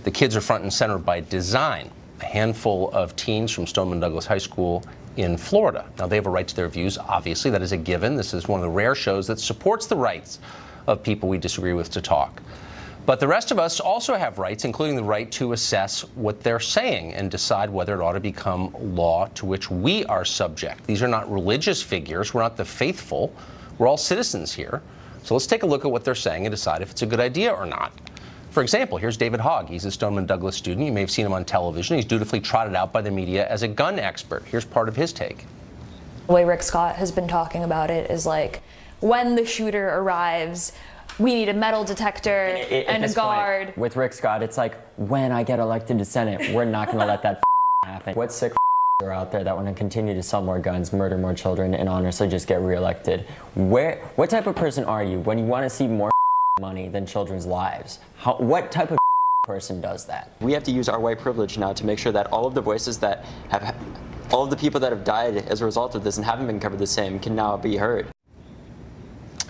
The kids are front and center by design. A handful of teens from Stoneman Douglas High School in Florida. Now, they have a right to their views, obviously. That is a given. This is one of the rare shows that supports the rights of people we disagree with to talk. But the rest of us also have rights, including the right to assess what they're saying and decide whether it ought to become law to which we are subject. These are not religious figures. We're not the faithful. We're all citizens here. So let's take a look at what they're saying and decide if it's a good idea or not. For example, here's David Hogg. He's a Stoneman Douglas student. You may have seen him on television. He's dutifully trotted out by the media as a gun expert. Here's part of his take. The way Rick Scott has been talking about it is like, when the shooter arrives, we need a metal detector and a guard. Point, with Rick Scott, it's like, when I get elected to Senate, we're not going to let that happen. What sick are out there that want to continue to sell more guns, murder more children, and honestly just get reelected? What type of person are you when you want to see more money than children's lives? What type of person does that? We have to use our white privilege now to make sure that all of the voices that have, all of the people that have died as a result of this and haven't been covered the same can now be heard.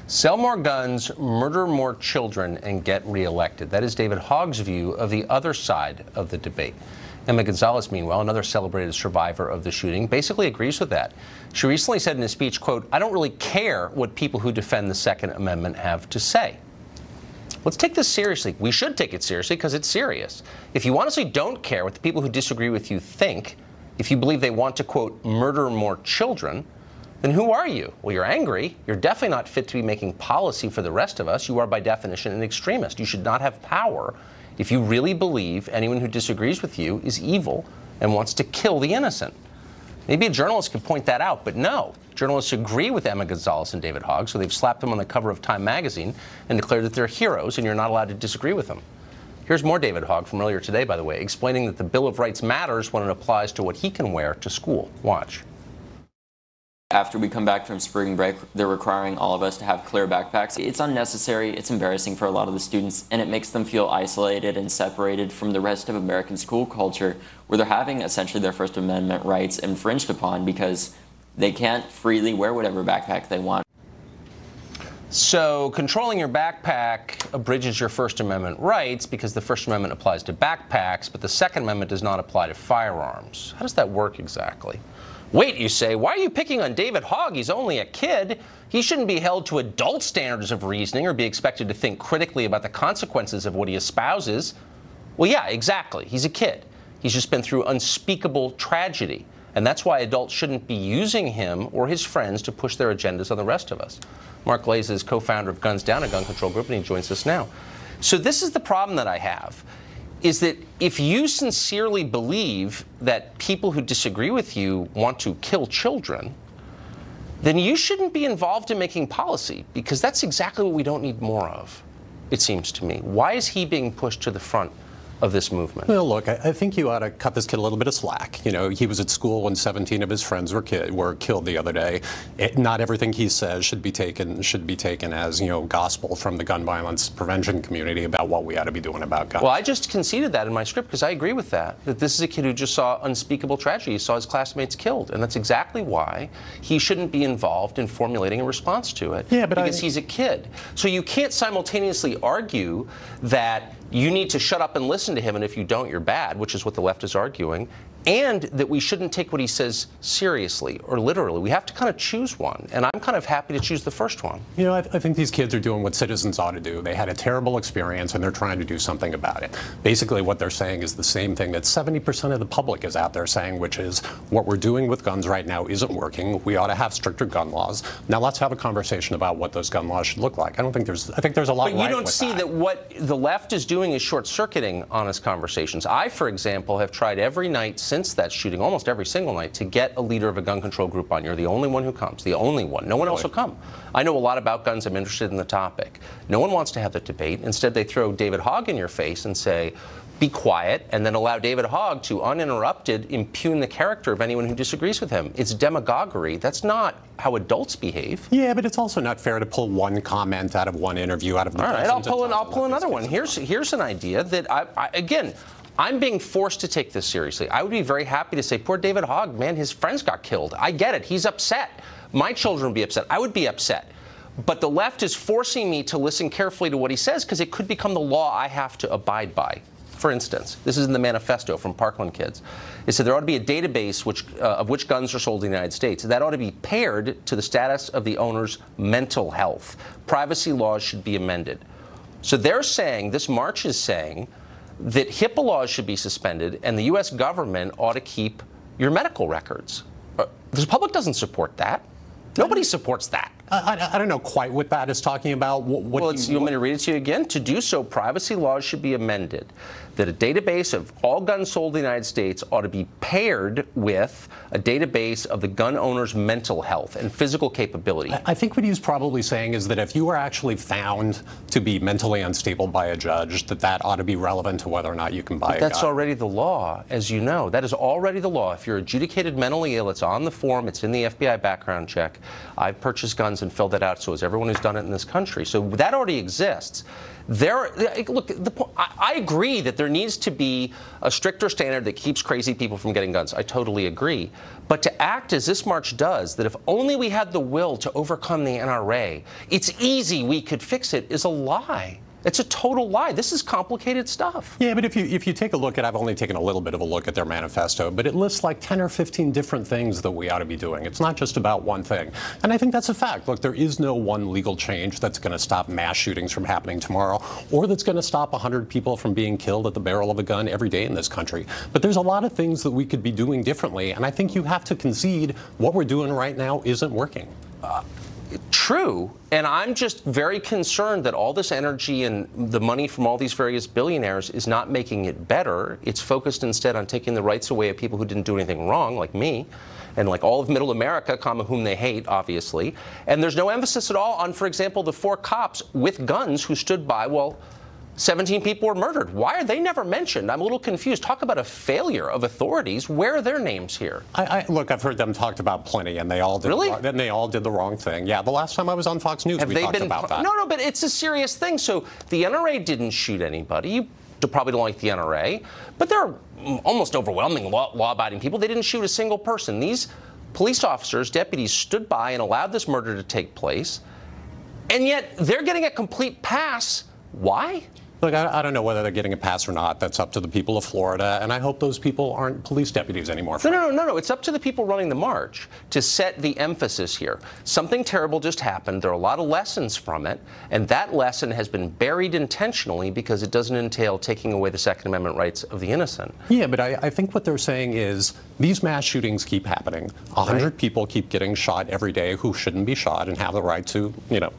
Sell more guns, murder more children, and get reelected. That is David Hogg's view of the other side of the debate. Emma Gonzalez, meanwhile, another celebrated survivor of the shooting, basically agrees with that. She recently said in a speech, quote, "I don't really care what people who defend the Second Amendment have to say." Let's take this seriously. We should take it seriously because it's serious. If you honestly don't care what the people who disagree with you think, if you believe they want to, quote, murder more children, then who are you? Well, you're angry. You're definitely not fit to be making policy for the rest of us. You are, by definition, an extremist. You should not have power if you really believe anyone who disagrees with you is evil and wants to kill the innocent. Maybe a journalist could point that out, but no. Journalists agree with Emma Gonzalez and David Hogg, so they've slapped them on the cover of Time magazine and declared that they're heroes, and you're not allowed to disagree with them. Here's more David Hogg from earlier today, by the way, explaining that the Bill of Rights matters when it applies to what he can wear to school. Watch. After we come back from spring break, they're requiring all of us to have clear backpacks. It's unnecessary, it's embarrassing for a lot of the students, and it makes them feel isolated and separated from the rest of American school culture, where they're having essentially their First Amendment rights infringed upon because they can't freely wear whatever backpack they want. So controlling your backpack abridges your First Amendment rights because the First Amendment applies to backpacks, but the Second Amendment does not apply to firearms. How does that work exactly? Wait, you say, why are you picking on David Hogg? He's only a kid. He shouldn't be held to adult standards of reasoning or be expected to think critically about the consequences of what he espouses. Well, yeah, exactly. He's a kid. He's just been through unspeakable tragedy. And that's why adults shouldn't be using him or his friends to push their agendas on the rest of us. Mark Glaze is co-founder of Guns Down, a gun control group, and he joins us now. So this is the problem that I have, is that if you sincerely believe that people who disagree with you want to kill children, then you shouldn't be involved in making policy, because that's exactly what we don't need more of, it seems to me. Why is he being pushed to the front of this movement? Well, look, I think you ought to cut this kid a little bit of slack. You know, he was at school when 17 of his friends were killed the other day. Not everything he says should be taken as, you know, gospel from the gun violence prevention community about what we ought to be doing about guns. Well, I just conceded that in my script because I agree with that this is a kid who just saw unspeakable tragedy. He saw his classmates killed, and that's exactly why he shouldn't be involved in formulating a response to it. Yeah, but because he's a kid. So you can't simultaneously argue that you need to shut up and listen to him, and if you don't, you're bad, which is what the left is arguing, and that we shouldn't take what he says seriously or literally. We have to kind of choose one, and I'm kind of happy to choose the first one. You know, I think these kids are doing what citizens ought to do. They had a terrible experience, and they're trying to do something about it. Basically, what they're saying is the same thing that 70% of the public is out there saying, which is what we're doing with guns right now isn't working. We ought to have stricter gun laws. Now, let's have a conversation about what those gun laws should look like. I think there's a lot. But you don't see that what the left is doing is short-circuiting honest conversations. I, for example, have tried every night since that shooting, almost every single night, to get a leader of a gun control group on. You're the only one who comes, the only one. No one else will come. I know a lot about guns. I'm interested in the topic. No one wants to have the debate. Instead, they throw David Hogg in your face and say, be quiet, and then allow David Hogg to, uninterrupted, impugn the character of anyone who disagrees with him. It's demagoguery. That's not how adults behave. Yeah, but it's also not fair to pull one comment out of one interview out of the. All right, I'll pull another one. Here's an idea that again, I'm being forced to take this seriously. I would be very happy to say, poor David Hogg, man, his friends got killed. I get it. He's upset. My children would be upset. I would be upset. But the left is forcing me to listen carefully to what he says because it could become the law I have to abide by. For instance, this is in the manifesto from Parkland kids. It said there ought to be a database of which guns are sold in the United States. That ought to be paired to the status of the owner's mental health. Privacy laws should be amended. So they're saying, this march is saying, that HIPAA laws should be suspended and the U.S. government ought to keep your medical records. The public doesn't support that. Nobody supports that. I don't know quite what that is talking about. You want me to read it to you again? To do so, privacy laws should be amended. That a database of all guns sold in the United States ought to be paired with a database of the gun owner's mental health and physical capability. I think what he's probably saying is that if you are actually found to be mentally unstable by a judge, that ought to be relevant to whether or not you can buy a gun. That's already the law, as you know. That is already the law. If you're adjudicated mentally ill, it's on the form, it's in the FBI background check. I've purchased guns and filled that out, so has everyone who's done it in this country. So that already exists. Look, I agree that there needs to be a stricter standard that keeps crazy people from getting guns. I totally agree. But to act as this march does, that if only we had the will to overcome the NRA, it's easy, we could fix it, is a lie. It's a total lie. This is complicated stuff. Yeah, but if you take a look at, I've only taken a little bit of a look at their manifesto, but it lists like 10 or 15 different things that we ought to be doing. It's not just about one thing. And I think that's a fact. Look, there is no one legal change that's going to stop mass shootings from happening tomorrow, or that's going to stop 100 people from being killed at the barrel of a gun every day in this country. But there's a lot of things that we could be doing differently, and I think you have to concede what we're doing right now isn't working. True, and I'm just very concerned that all this energy and the money from all these various billionaires is not making it better. It's focused instead on taking the rights away of people who didn't do anything wrong, like me, and like all of middle America, whom they hate, obviously. And there's no emphasis at all on, for example, the 4 cops with guns who stood by while 17 people were murdered. Why are they never mentioned? I'm a little confused. Talk about a failure of authorities. Where are their names here? Look, I've heard them talked about plenty, and they all did. Really? And they all did the wrong thing. Yeah, the last time I was on Fox News, we talked about that. No, but it's a serious thing. So the NRA didn't shoot anybody. You probably don't like the NRA, but they're almost overwhelming law-abiding people. They didn't shoot a single person. These police officers, deputies, stood by and allowed this murder to take place, and yet they're getting a complete pass. Why? Look, I don't know whether they're getting a pass or not. That's up to the people of Florida, and I hope those people aren't police deputies anymore. No. It's up to the people running the march to set the emphasis here. Something terrible just happened. There are a lot of lessons from it, and that lesson has been buried intentionally because it doesn't entail taking away the Second Amendment rights of the innocent. Yeah, but I think what they're saying is these mass shootings keep happening. 100 people keep getting shot every day who shouldn't be shot and have the right to,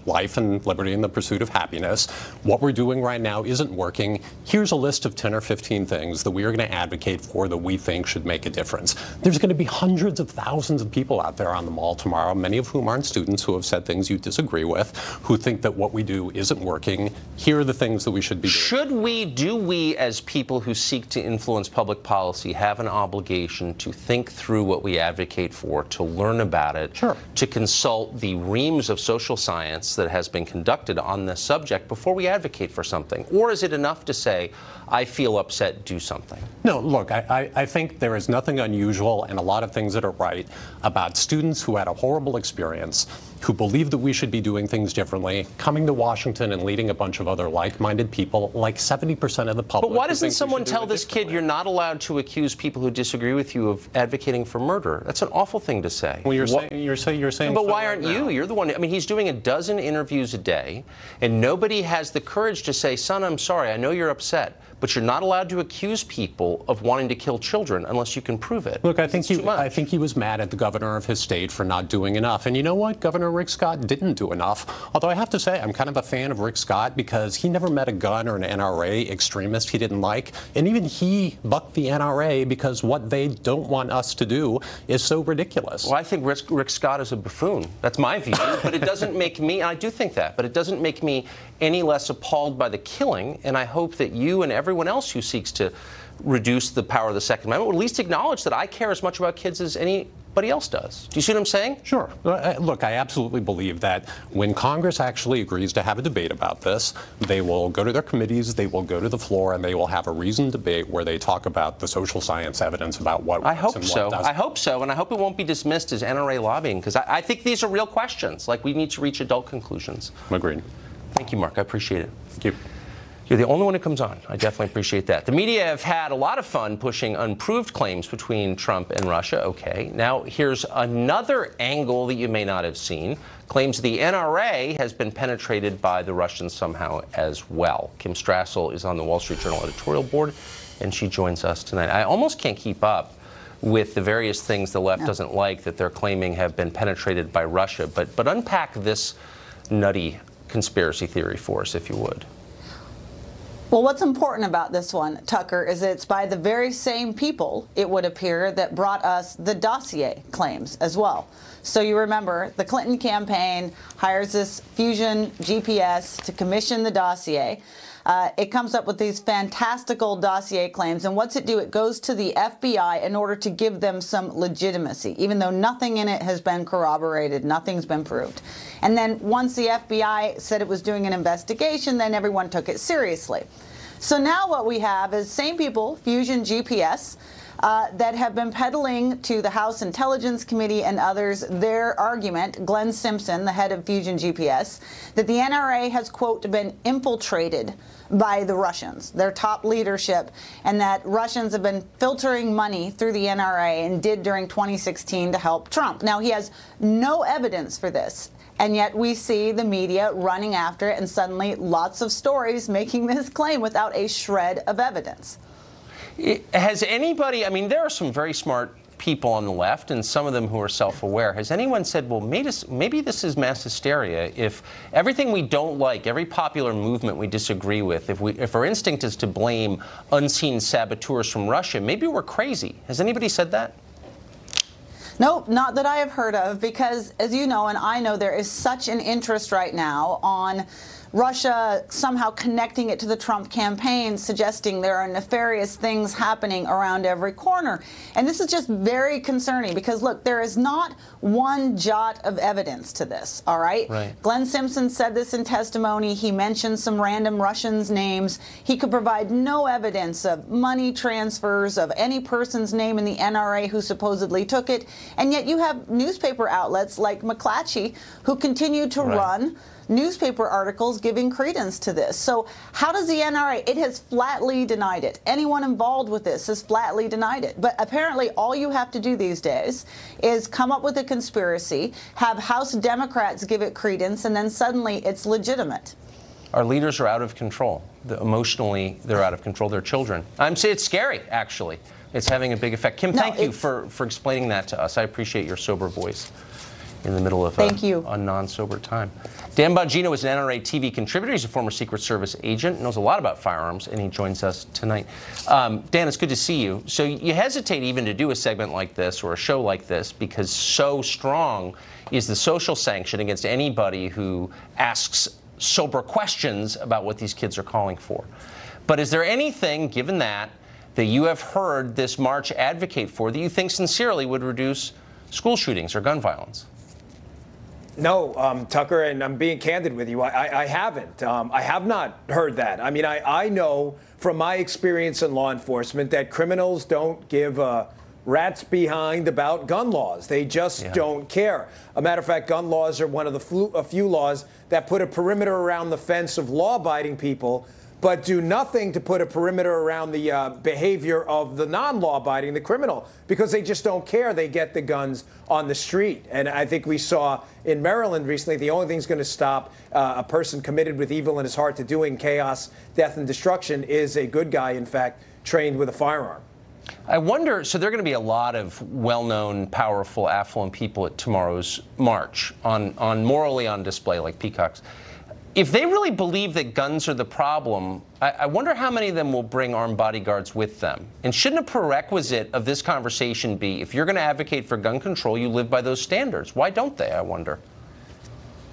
life and liberty and the pursuit of happiness. What we're doing right now isn't working. Here's a list of 10 or 15 things that we are going to advocate for that we think should make a difference. There's going to be hundreds of thousands of people out there on the mall tomorrow, many of whom aren't students, who have said things you disagree with, who think that what we do isn't working. Here are the things that we should be doing. Do we as people who seek to influence public policy have an obligation to think through what we advocate for, to learn about it, Sure. to consult the reams of social science that has been conducted on this subject before we advocate for something? Or is it enough to say, I feel upset, do something? No, look, I think there is nothing unusual and a lot of things that are right about students who had a horrible experience, who believe that we should be doing things differently, coming to Washington and leading a bunch of other like-minded people, like 70% of the public. But why doesn't someone tell this kid you're not allowed to accuse people who disagree with you of advocating for murder? That's an awful thing to say. Well, you're saying. But why aren't you? You're the one. I mean, he's doing a dozen interviews a day, and nobody has the courage to say, son, I'm sorry, I know you're upset, but you're not allowed to accuse people of wanting to kill children unless you can prove it. Look, I think he was mad at the governor of his state for not doing enough. And you know what? Governor Rick Scott didn't do enough. Although I have to say, I'm kind of a fan of Rick Scott because he never met a gun or an NRA extremist he didn't like. And even he bucked the NRA because what they don't want us to do is so ridiculous. Well, I think Rick Scott is a buffoon. That's my view. But it doesn't make me, and I do think that, but it doesn't make me any less appalled by the killing. And I hope that you and everyone else who seeks to reduce the power of the Second Amendment would at least acknowledge that I care as much about kids as anybody else does. Do you see what I'm saying? Sure. Look, I absolutely believe that when Congress actually agrees to have a debate about this, they will go to their committees, they will go to the floor, and they will have a reasoned debate where they talk about the social science evidence about what works and what doesn't. I hope so, and I hope it won't be dismissed as NRA lobbying, because I think these are real questions. Like, we need to reach adult conclusions. I'm agreed. Thank you, Mark. I appreciate it. Thank you. You're the only one who comes on. I definitely appreciate that. The media have had a lot of fun pushing unproved claims between Trump and Russia. Okay, now here's another angle that you may not have seen. Claims the NRA has been penetrated by the Russians somehow as well. Kim Strassel is on the Wall Street Journal editorial board, and she joins us tonight. I almost can't keep up with the various things the left doesn't like that they're claiming have been penetrated by Russia. But unpack this nutty conspiracy theory for us, if you would. Well, what's important about this one, Tucker, is it's by the very same people, it would appear, that brought us the dossier claims as well. So you remember, the Clinton campaign hires this Fusion GPS to commission the dossier. It comes up with these fantastical dossier claims, and what's it do? It goes to the FBI in order to give them some legitimacy, even though nothing in it has been corroborated, nothing's been proved. And then once the FBI said it was doing an investigation, then everyone took it seriously. So now what we have is same people, Fusion GPS, that have been peddling to the House Intelligence Committee and others their argument, Glenn Simpson, the head of Fusion GPS, that the NRA has, quote, been infiltrated by the Russians, their top leadership, and that Russians have been filtering money through the NRA and did during 2016 to help Trump. Now, he has no evidence for this. And yet we see the media running after it, and suddenly lots of stories making this claim without a shred of evidence. Has anybody, I mean, there are some very smart people on the left, and some of them who are self-aware. Has anyone said, well, maybe this is mass hysteria? If everything we don't like, every popular movement we disagree with, if our instinct is to blame unseen saboteurs from Russia, maybe we're crazy. Has anybody said that? Nope, not that I have heard of, because as you know and I know, there is such an interest right now on Russia somehow connecting it to the Trump campaign, suggesting there are nefarious things happening around every corner. And this is just very concerning because, look, there is not one jot of evidence to this, all right? Glenn Simpson said this in testimony. He mentioned some random Russians' names. He could provide no evidence of money transfers, of any person's name in the NRA who supposedly took it. And yet you have newspaper outlets like McClatchy who continue to run newspaper articles giving credence to this. So how does the NRA, it has flatly denied it. Anyone involved with this has flatly denied it. But apparently all you have to do these days is come up with a conspiracy, have House Democrats give it credence, and then suddenly it's legitimate. Our leaders are out of control. Emotionally, they're out of control. They're children. I'm saying it's scary, actually. It's having a big effect. Kim, thank you for explaining that to us. I appreciate your sober voice in the middle of a non-sober time. Dan Bongino is an NRA TV contributor. He's a former Secret Service agent, knows a lot about firearms, and he joins us tonight. Dan, it's good to see you. So you hesitate even to do a segment like this or a show like this because so strong is the social sanction against anybody who asks sober questions about what these kids are calling for. But is there anything, given that you have heard this march advocate for that you think sincerely would reduce school shootings or gun violence? No, Tucker, and I'm being candid with you. I haven't. I have not heard that. I mean, I know from my experience in law enforcement that criminals don't give a rat's behind about gun laws. They just don't care. A matter of fact, gun laws are one of the few laws that put a perimeter around the fence of law-abiding people, but do nothing to put a perimeter around the behavior of the non-law-abiding, the criminal, because they just don't care. They get the guns on the street. And I think we saw in Maryland recently, the only thing that's going to stop a person committed with evil in his heart to doing chaos, death, and destruction is a good guy, in fact, trained with a firearm. I wonder, so there are going to be a lot of well-known, powerful, affluent people at tomorrow's march, morally on display, like peacocks. If they really believe that guns are the problem, I wonder how many of them will bring armed bodyguards with them. And shouldn't a prerequisite of this conversation be, if you're going to advocate for gun control, you live by those standards? Why don't they, I wonder?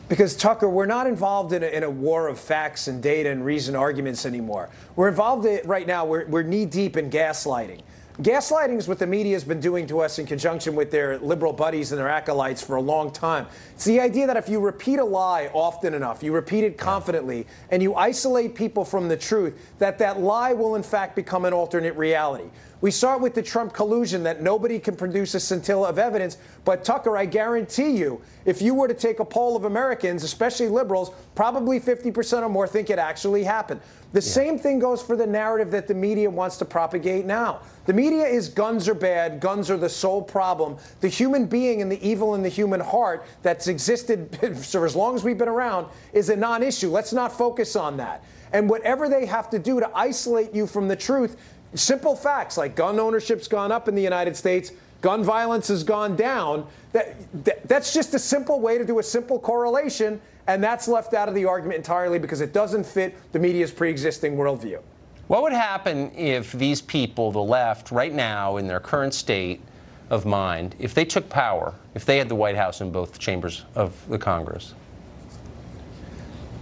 Because, Tucker, we're not involved in a war of facts and data and reason arguments anymore. We're involved right now, we're knee-deep in gaslighting. gaslighting is what the media has been doing to us in conjunction with their liberal buddies and their acolytes for a long time. It's the idea that if you repeat a lie often enough, you repeat it confidently, and you isolate people from the truth, that lie will in fact become an alternate reality. We start with the Trump collusion that nobody can produce a scintilla of evidence. But, Tucker, I guarantee you, if you were to take a poll of Americans, especially liberals, probably 50% or more think it actually happened. The same thing goes for the narrative that the media wants to propagate now. The media is guns are bad, guns are the sole problem. The human being and the evil in the human heart that's existed for as long as we've been around is a non-issue. Let's not focus on that. And whatever they have to do to isolate you from the truth, simple facts like gun ownership's gone up in the United States, gun violence has gone down. That's just a simple way to do a simple correlation, and that's left out of the argument entirely because it doesn't fit the media's pre-existing worldview. What would happen if these people, the left, right now in their current state of mind, if they took power, if they had the White House in both chambers of the Congress?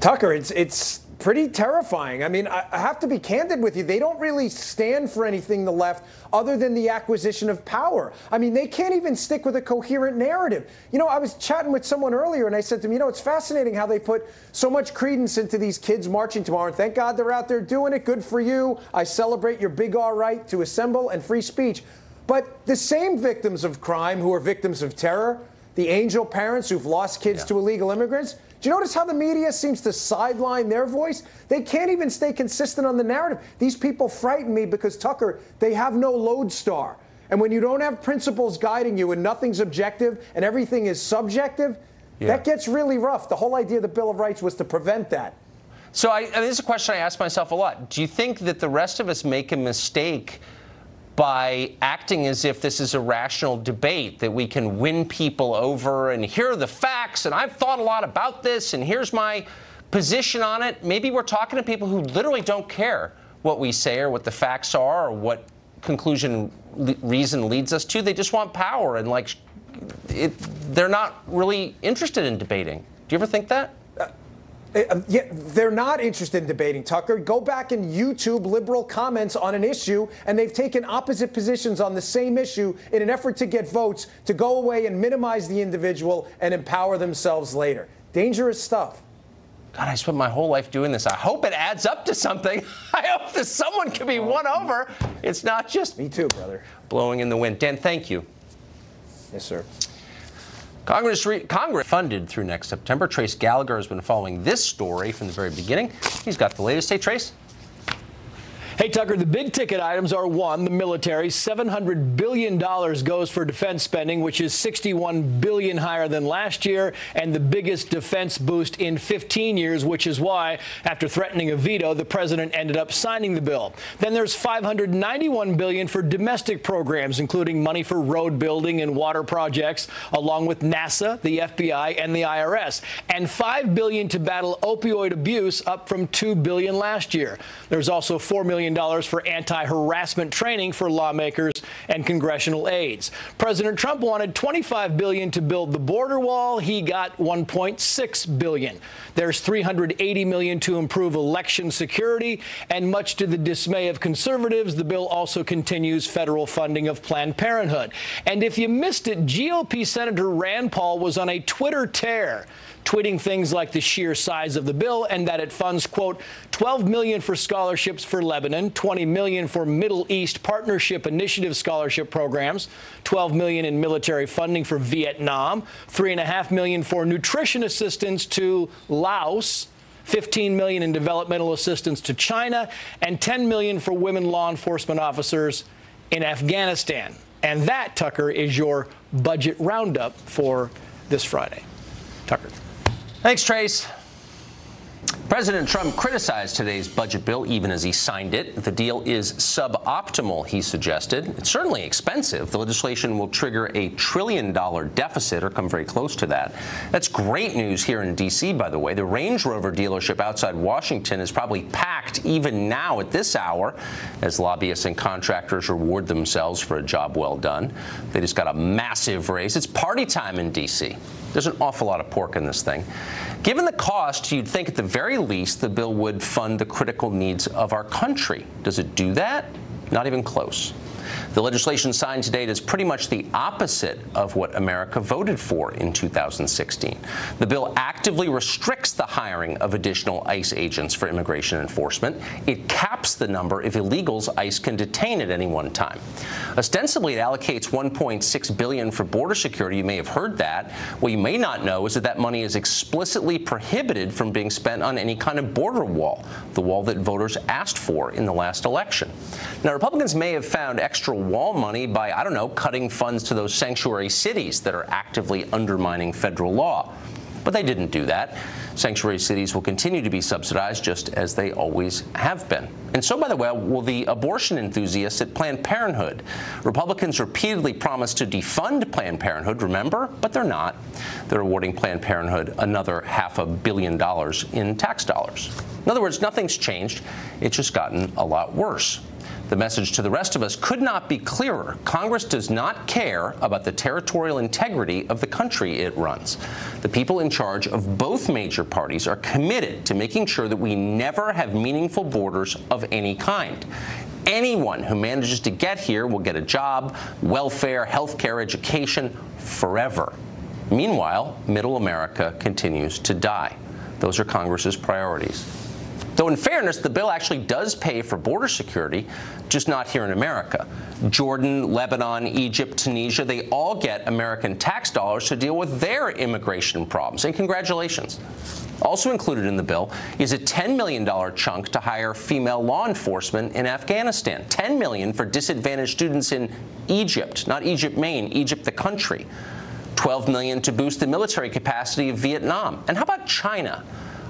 Tucker, it's pretty terrifying. I mean, I have to be candid with you. They don't really stand for anything, the left, other than the acquisition of power. I mean, they can't even stick with a coherent narrative. You know, I was chatting with someone earlier, and I said to them, you know, it's fascinating how they put so much credence into these kids marching tomorrow, and thank God they're out there doing it. Good for you. I celebrate your big R right to assemble and free speech. But the same victims of crime who are victims of terror, the angel parents who've lost kids to illegal immigrants, do you notice how the media seems to sideline their voice? They can't even stay consistent on the narrative. These people frighten me because, Tucker, they have no lodestar. And when you don't have principles guiding you and nothing's objective and everything is subjective, that gets really rough. The whole idea of the Bill of Rights was to prevent that. So this is a question I ask myself a lot. Do you think that the rest of us make a mistake by acting as if this is a rational debate, that we can win people over and here are the facts and I've thought a lot about this and here's my position on it? Maybe we're talking to people who literally don't care what we say or what the facts are or what conclusion reason leads us to. They just want power and they're not really interested in debating. Do you ever think that? Yeah, they're not interested in debating, Tucker. Go back and YouTube liberal comments on an issue, and they've taken opposite positions on the same issue in an effort to get votes to go away and minimize the individual and empower themselves later. Dangerous stuff. God, I spent my whole life doing this. I hope it adds up to something. I hope that someone can be won over. It's not just me too, brother. Blowing in the wind. Dan, thank you. Yes, sir. Congress funded through next September. Trace Gallagher has been following this story from the very beginning. He's got the latest. Hey, Trace. Hey, Tucker, the big ticket items are one, the military. $700 billion goes for defense spending, which is $61 billion higher than last year, and the biggest defense boost in 15 years, which is why, after threatening a veto, the president ended up signing the bill. Then there's $591 billion for domestic programs, including money for road building and water projects, along with NASA, the FBI, and the IRS, and $5 billion to battle opioid abuse, up from $2 billion last year. There's also $4 million for anti-harassment training for lawmakers and congressional aides. President Trump wanted $25 billion to build the border wall. He got $1.6 billion. There's $380 million to improve election security, and much to the dismay of conservatives, the bill also continues federal funding of Planned Parenthood. And if you missed it, GOP Senator Rand Paul was on a Twitter tear, tweeting things like the sheer size of the bill and that it funds, quote, $12 million for scholarships for Lebanon, $20 million for Middle East Partnership Initiative scholarship programs, $12 million in military funding for Vietnam, $3.5 million for nutrition assistance to Laos, $15 million in developmental assistance to China, and $10 million for women law enforcement officers in Afghanistan. And that, Tucker, is your budget roundup for this Friday. Tucker. Thanks, Trace. President Trump criticized today's budget bill even as he signed it. The deal is suboptimal, he suggested. It's certainly expensive. The legislation will trigger a $1 trillion deficit or come very close to that. That's great news here in D.C., by the way. The Range Rover dealership outside Washington is probably packed even now at this hour as lobbyists and contractors reward themselves for a job well done. They just got a massive raise. It's party time in D.C. There's an awful lot of pork in this thing. Given the cost, you'd think at the very least the bill would fund the critical needs of our country. Does it do that? Not even close. The legislation signed today does pretty much the opposite of what America voted for in 2016. The bill actively restricts the hiring of additional ICE agents for immigration enforcement. It caps the number of illegals ICE can detain at any one time. Ostensibly, it allocates $1.6 billion for border security. You may have heard that. What you may not know is that that money is explicitly prohibited from being spent on any kind of border wall, the wall that voters asked for in the last election. Now, Republicans may have found extra wall money by, I don't know, cutting funds to those sanctuary cities that are actively undermining federal law. But they didn't do that. Sanctuary cities will continue to be subsidized just as they always have been. And so, by the way, will the abortion enthusiasts at Planned Parenthood. Republicans repeatedly promised to defund Planned Parenthood, remember? But they're not. They're awarding Planned Parenthood another $500 million in tax dollars. In other words, nothing's changed. It's just gotten a lot worse. The message to the rest of us could not be clearer. Congress does not care about the territorial integrity of the country it runs. The people in charge of both major parties are committed to making sure that we never have meaningful borders of any kind. Anyone who manages to get here will get a job, welfare, health care, education, forever. Meanwhile, middle America continues to die. Those are Congress's priorities. Though in fairness, the bill actually does pay for border security, just not here in America. Jordan, Lebanon, Egypt, Tunisia, they all get American tax dollars to deal with their immigration problems. And congratulations. Also included in the bill is a $10 million chunk to hire female law enforcement in Afghanistan. $10 million for disadvantaged students in Egypt, not Egypt, Maine, Egypt the country. $12 million to boost the military capacity of Vietnam. And how about China?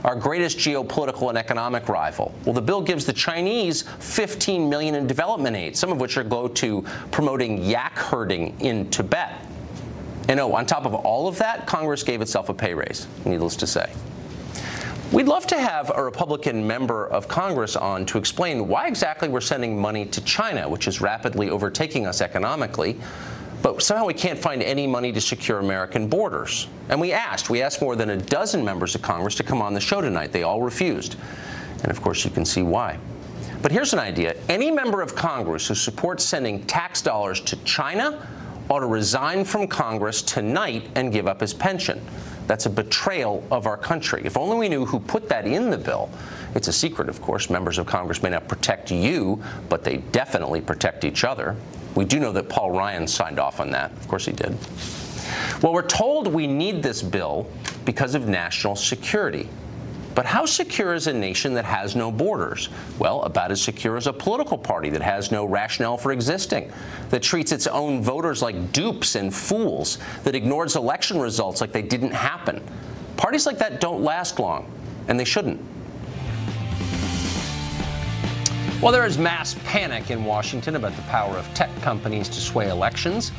Our greatest geopolitical and economic rival. Well, the bill gives the Chinese $15 million in development aid, some of which are go to promoting yak herding in Tibet. And oh, on top of all of that, Congress gave itself a pay raise, needless to say. We'd love to have a Republican member of Congress on to explain why exactly we're sending money to China, which is rapidly overtaking us economically. But somehow we can't find any money to secure American borders. And we asked more than a dozen members of Congress to come on the show tonight. They all refused. And of course, you can see why. But here's an idea. Any member of Congress who supports sending tax dollars to China ought to resign from Congress tonight and give up his pension. That's a betrayal of our country. If only we knew who put that in the bill. It's a secret, of course. Members of Congress may not protect you, but they definitely protect each other. We do know that Paul Ryan signed off on that. Of course he did. Well, we're told we need this bill because of national security. But how secure is a nation that has no borders? Well, about as secure as a political party that has no rationale for existing, that treats its own voters like dupes and fools, that ignores election results like they didn't happen. Parties like that don't last long, and they shouldn't. Well, there is mass panic in Washington about the power of tech companies to sway elections.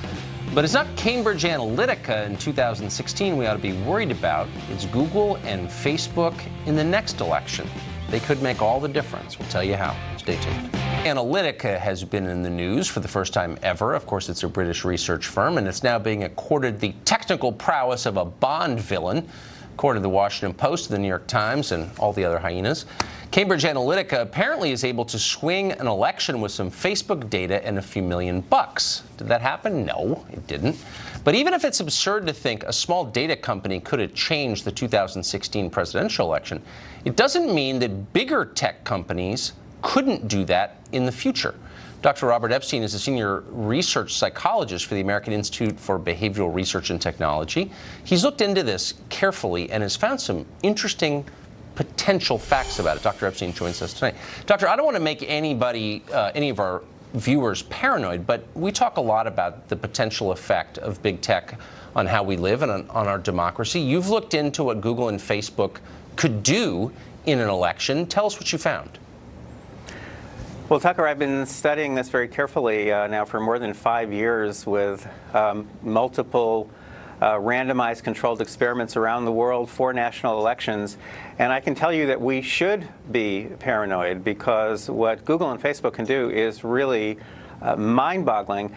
But it's not Cambridge Analytica in 2016 we ought to be worried about. It's Google and Facebook in the next election. They could make all the difference. We'll tell you how. Stay tuned. Analytica has been in the news for the first time ever. Of course, it's a British research firm, and it's now being accorded the technical prowess of a Bond villain, according to the Washington Post, the New York Times, and all the other hyenas. Cambridge Analytica apparently is able to swing an election with some Facebook data and a few $1 million. Did that happen? No, it didn't. But even if it's absurd to think a small data company could have changed the 2016 presidential election, it doesn't mean that bigger tech companies couldn't do that in the future. Dr. Robert Epstein is a senior research psychologist for the American Institute for Behavioral Research and Technology. He's looked into this carefully and has found some interesting potential facts about it. Dr. Epstein joins us tonight. Doctor, I don't want to make anybody, any of our viewers paranoid, but we talk a lot about the potential effect of big tech on how we live and on our democracy. You've looked into what Google and Facebook could do in an election. Tell us what you found. Well, Tucker, I've been studying this very carefully now for more than 5 years with multiple randomized controlled experiments around the world for national elections. And I can tell you that we should be paranoid, because what Google and Facebook can do is really mind-boggling.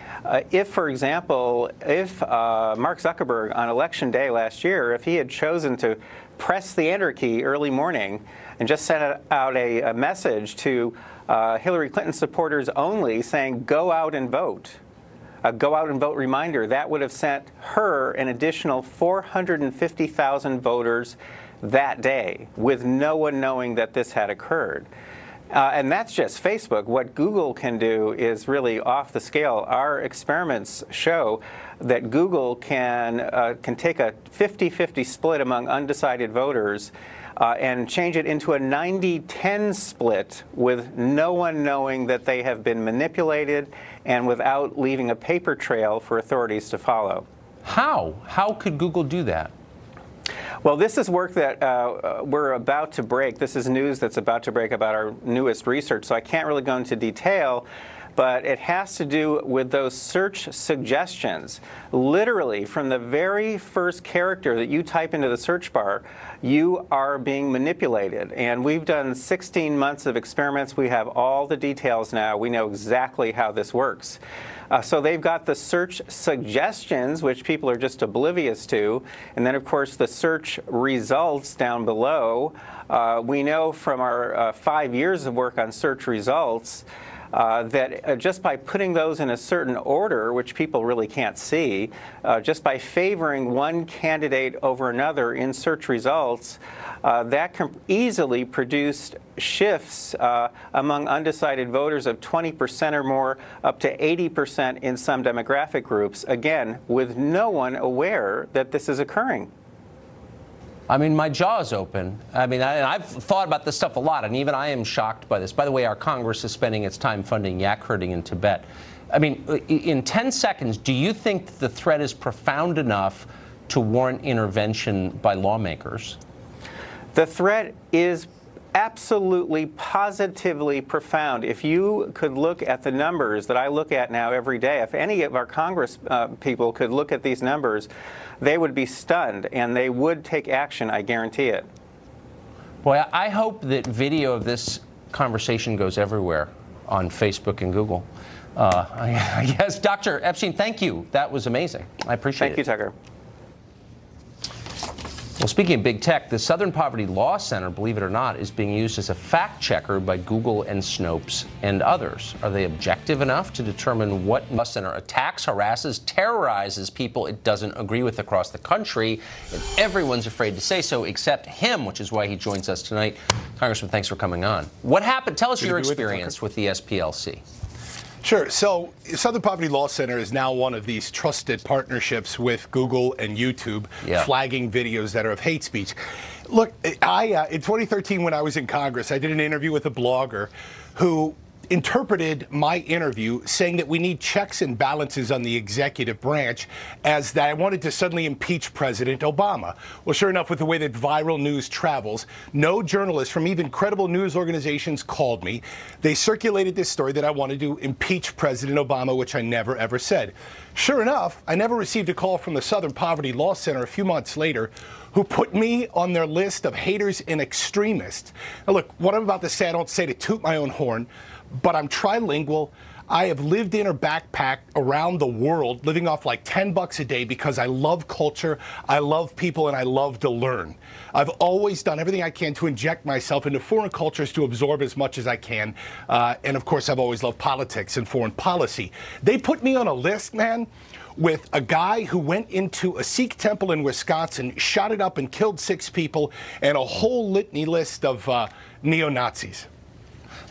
If, for example, Mark Zuckerberg on election day last year, if he had chosen to press the enter key early morning and just sent out a message to Hillary Clinton supporters only, saying go out and vote. A go out and vote reminder, that would have sent her an additional 450,000 voters that day, with no one knowing that this had occurred. And that's just Facebook. What Google can do is really off the scale. Our experiments show that Google can take a 50-50 split among undecided voters and change it into a 90-10 split with no one knowing that they have been manipulated and without leaving a paper trail for authorities to follow. How? How could Google do that? Well, this is work that we're about to break. This is news that's about to break about our newest research, so I can't really go into detail, but it has to do with those search suggestions. Literally, from the very first character that you type into the search bar, you are being manipulated. And we've done 16 months of experiments. We have all the details now. We know exactly how this works. So they've got the search suggestions, which people are just oblivious to, and then, of course, the search results down below. We know from our 5 years of work on search results that just by putting those in a certain order, which people really can't see, just by favoring one candidate over another in search results, that can easily produce shifts among undecided voters of 20% or more, up to 80% in some demographic groups, again, with no one aware that this is occurring. I mean, my jaw's open. I mean, I've thought about this stuff a lot, and even I am shocked by this. By the way, our Congress is spending its time funding yak herding in Tibet. I mean, in 10 seconds, do you think the threat is profound enough to warrant intervention by lawmakers? The threat is absolutely, positively profound. If you could look at the numbers that I look at now every day, if any of our Congress people could look at these numbers, they would be stunned, and they would take action, I guarantee it. Boy, I hope that video of this conversation goes everywhere on Facebook and Google. I guess, Dr. Epstein, thank you. That was amazing. I appreciate it. Thank you, Tucker. Well, speaking of big tech, the Southern Poverty Law Center, believe it or not, is being used as a fact checker by Google and Snopes and others. Are they objective enough to determine what law center attacks, harasses, terrorizes people it doesn't agree with across the country? And everyone's afraid to say so except him, which is why he joins us tonight. Congressman, thanks for coming on. What happened? Tell us your experience with the SPLC. Sure. So Southern Poverty Law Center is now one of these trusted partnerships with Google and YouTube, flagging videos that are of hate speech. Look, in 2013, when I was in Congress, I did an interview with a blogger who interpreted my interview saying that we need checks and balances on the executive branch, as that I wanted to suddenly impeach President Obama. Well, sure enough, with the way that viral news travels, no journalist from even credible news organizations called me. They circulated this story that I wanted to impeach President Obama, which I never, ever said. Sure enough, I never received a call from the Southern Poverty Law Center a few months later, who put me on their list of haters and extremists. Now, look, what I'm about to say, I don't say to toot my own horn, but I'm trilingual. I have lived in or backpacked around the world, living off like $10 a day because I love culture, I love people, and I love to learn. I've always done everything I can to inject myself into foreign cultures to absorb as much as I can. And of course, I've always loved politics and foreign policy. They put me on a list, man, with a guy who went into a Sikh temple in Wisconsin, shot it up and killed 6 people, and a whole litany list of neo-Nazis.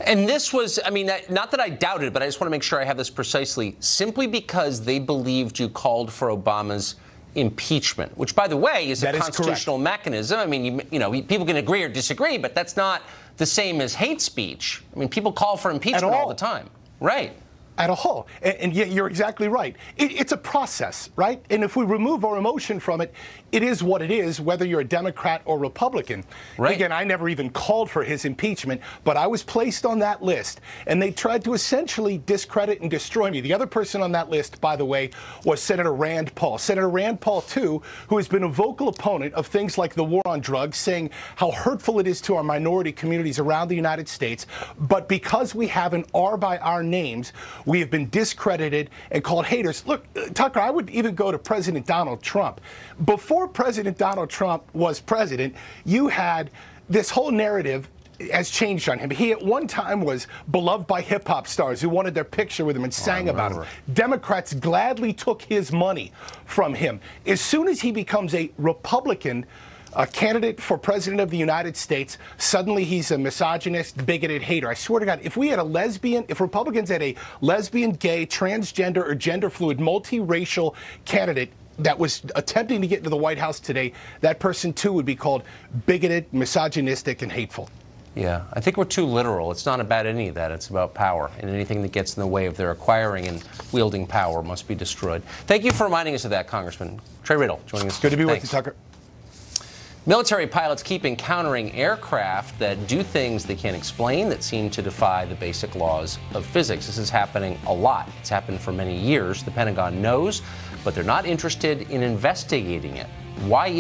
And this was, I mean, not that I doubted it, but I just want to make sure I have this precisely, simply because they believed you called for Obama's impeachment, which, by the way, is a constitutional mechanism. I mean, you know, people can agree or disagree, but that's not the same as hate speech. I mean, people call for impeachment all the time. Right. At all. And yet you're exactly right. It's a process, right? And if we remove our emotion from it, it is what it is, whether you're a Democrat or Republican. Right. Again, I never even called for his impeachment, but I was placed on that list, and they tried to essentially discredit and destroy me. The other person on that list, by the way, was Senator Rand Paul. Senator Rand Paul, too, who has been a vocal opponent of things like the war on drugs, saying how hurtful it is to our minority communities around the United States. But because we have an R by our names, we have been discredited and called haters. Look, Tucker, I would even go to President Donald Trump. Before President Donald Trump was president, you had this whole narrative has changed on him. He at one time was beloved by hip-hop stars who wanted their picture with him and sang about him. Democrats gladly took his money from him. As soon as he becomes a Republican candidate for president of the United States, suddenly he's a misogynist, bigoted hater. I swear to God, if Republicans had a lesbian, gay, transgender, or gender-fluid, multiracial candidate that was attempting to get into the White House today, that person too would be called bigoted, misogynistic, and hateful. Yeah, I think we're too literal. It's not about any of that. It's about power, and anything that gets in the way of their acquiring and wielding power must be destroyed. Thank you for reminding us of that, Congressman. Trey Riddle joining us. Good to be with you, Tucker. Military pilots keep encountering aircraft that do things they can't explain, that seem to defy the basic laws of physics. This is happening a lot. It's happened for many years. The Pentagon knows, but they're not interested in investigating it. Why is